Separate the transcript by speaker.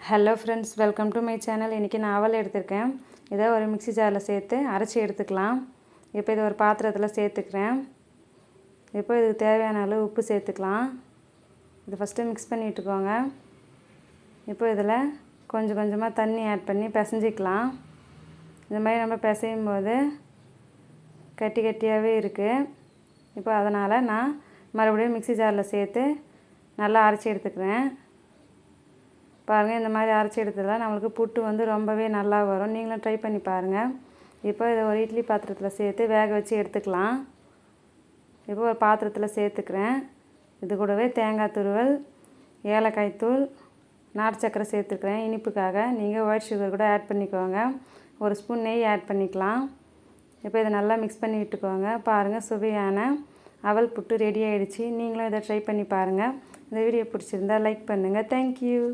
Speaker 1: Hello friends, welcome to my channel. இன்றைக்கி நான் அவல் எடுத்திருக்கேன். இதை ஒரு மிக்ஸி ஜாரில் சேர்த்து அரைச்சி எடுத்துக்கலாம். இப்போ இதை ஒரு பாத்திரத்தில் சேர்த்துக்கிறேன். இப்போ இதுக்கு தேவையான அளவு உப்பு சேர்த்துக்கலாம். இது ஃபஸ்ட்டு மிக்ஸ் பண்ணி விட்டுக்கோங்க. இப்போ இதில் கொஞ்சம் கொஞ்சமாக தண்ணி ஆட் பண்ணி பிசைஞ்சிக்கலாம். இந்த மாதிரி நம்ம பிசையும் போது கட்டி கட்டியாகவே இருக்குது. இப்போ அதனால் நான் மறுபடியும் மிக்ஸி ஜாரில் சேர்த்து நல்லா அரைச்சி எடுத்துக்கிறேன். பாருங்கள், இந்த மாதிரி அரைச்சி எடுத்ததில் நம்மளுக்கு புட்டு வந்து ரொம்பவே நல்லா வரும். நீங்களும் ட்ரை பண்ணி பாருங்கள். இப்போ இதை ஒரு இட்லி பாத்திரத்தில் சேர்த்து வேக வச்சு எடுத்துக்கலாம். இப்போ ஒரு பாத்திரத்தில் சேர்த்துக்கிறேன். இது கூடவே தேங்காய் துருவல், ஏலக்காய் தூள், நாட்டு சக்கரை சேர்த்துக்கிறேன். இனிப்புக்காக நீங்கள் ஒயிட் சுகர் கூட ஆட் பண்ணிக்கோங்க. ஒரு ஸ்பூன் நெய் ஆட் பண்ணிக்கலாம். இப்போ இதை நல்லா மிக்ஸ் பண்ணி விட்டுக்கோங்க. பாருங்கள், சுவையான அவல் புட்டு ரெடி ஆகிடுச்சு. நீங்களும் இதை ட்ரை பண்ணி பாருங்கள். இந்த வீடியோ பிடிச்சிருந்தா லைக் பண்ணுங்கள். தேங்க்யூ.